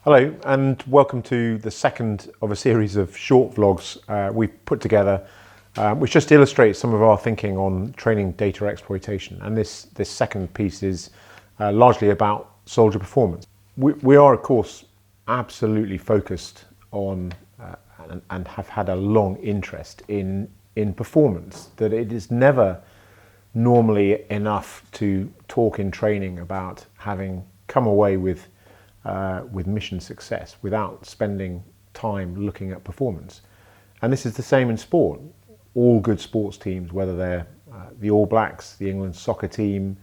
Hello and welcome to the second of a series of short vlogs we've put together which just illustrates some of our thinking on training data exploitation, and this second piece is largely about soldier performance. We are of course absolutely focused on and have had a long interest in performance, that it is never normally enough to talk in training about having come away with mission success without spending time looking at performance. And this is the same in sport. All good sports teams, whether they're the All Blacks, the England soccer team,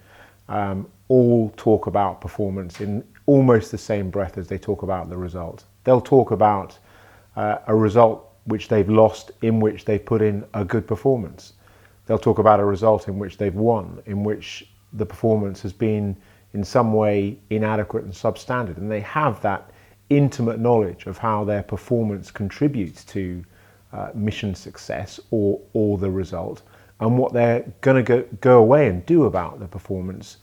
all talk about performance in almost the same breath as they talk about the result. They'll talk about a result which they've lost in which they've put in a good performance. They'll talk about a result in which they've won, in which the performance has been in some way inadequate and substandard, and they have that intimate knowledge of how their performance contributes to mission success or the result, and what they're going to go away and do about the performance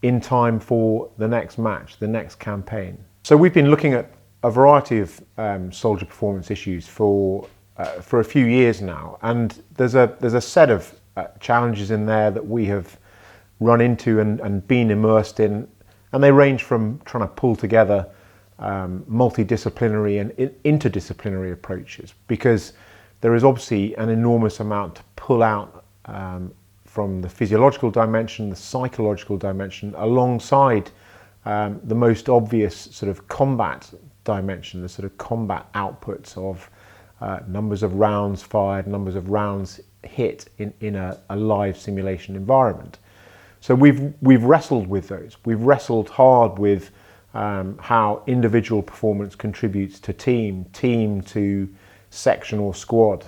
in time for the next match, the next campaign. So we've been looking at a variety of soldier performance issues for a few years now, and there's a set of challenges in there that we have run into and been immersed in, and they range from trying to pull together multidisciplinary and interdisciplinary approaches, because there is obviously an enormous amount to pull out from the physiological dimension, the psychological dimension, alongside the most obvious sort of combat dimension, the sort of combat outputs of numbers of rounds fired, numbers of rounds hit in a live simulation environment. So we've wrestled with those. We've wrestled hard with how individual performance contributes to team to section or squad,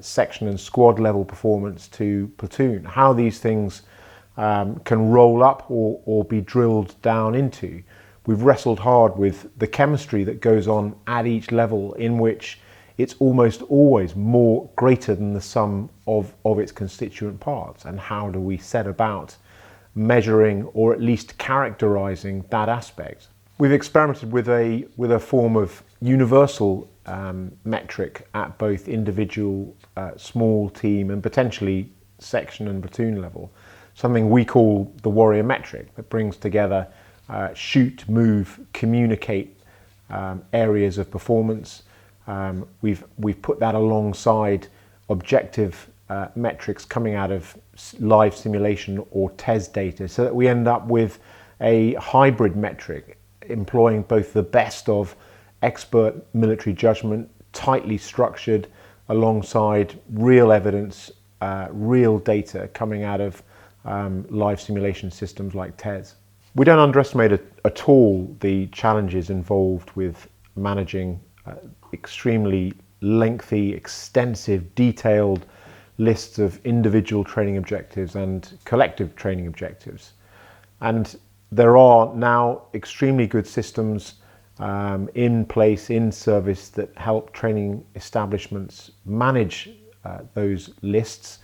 section and squad level performance to platoon, how these things can roll up or be drilled down into. We've wrestled hard with the chemistry that goes on at each level, in which it's almost always more greater than the sum of its constituent parts, and how do we set about measuring or at least characterizing that aspect. We've experimented with a form of universal metric at both individual, small team, and potentially section and platoon level, something we call the warrior metric, that brings together shoot, move, communicate areas of performance. We've put that alongside objective metrics coming out of live simulation or TES data, so that we end up with a hybrid metric employing both the best of expert military judgment, tightly structured, alongside real evidence, real data coming out of live simulation systems like TES. We don't underestimate at all the challenges involved with managing extremely lengthy, extensive, detailed lists of individual training objectives and collective training objectives. And there are now extremely good systems in place, in service, that help training establishments manage those lists,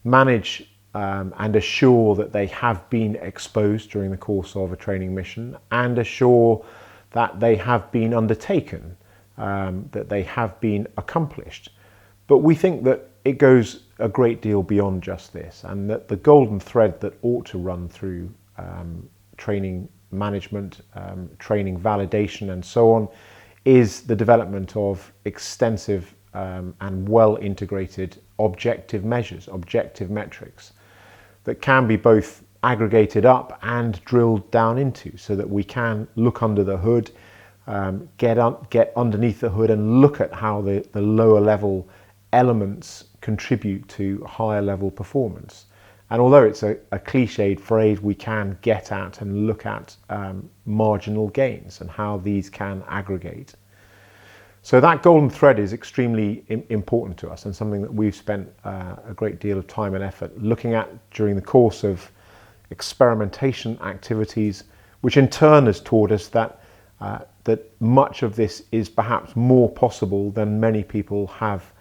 manage and assure that they have been exposed during the course of a training mission, and assure that they have been undertaken, that they have been accomplished. But we think that it goes a great deal beyond just this, and that the golden thread that ought to run through training management, training validation and so on, is the development of extensive and well integrated objective measures, objective metrics, that can be both aggregated up and drilled down into, so that we can look under the hood, get underneath the hood and look at how the lower level elements contribute to higher level performance. And although it's a cliched phrase, we can get at and look at marginal gains and how these can aggregate. So that golden thread is extremely important to us, and something that we've spent a great deal of time and effort looking at during the course of experimentation activities, which in turn has taught us that much of this is perhaps more possible than many people have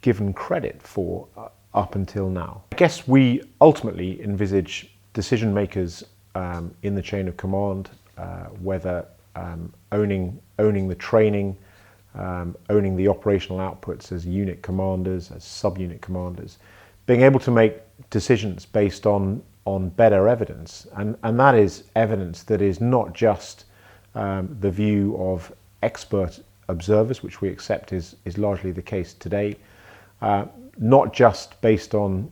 given credit for up until now. I guess we ultimately envisage decision makers in the chain of command, whether owning the training, owning the operational outputs as unit commanders, as subunit commanders, being able to make decisions based on better evidence. And that is evidence that is not just the view of expert observers, which we accept is largely the case today, not just based on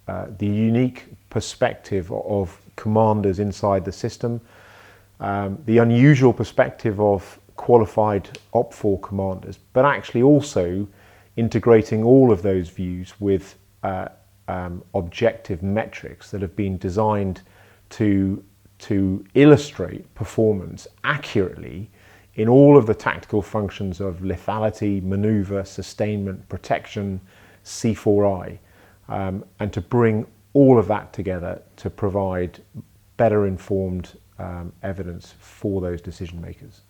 the unique perspective of commanders inside the system, the unusual perspective of qualified OPFOR commanders, but actually also integrating all of those views with objective metrics that have been designed to illustrate performance accurately in all of the tactical functions of lethality, maneuver, sustainment, protection, C4I, and to bring all of that together to provide better informed evidence for those decision makers.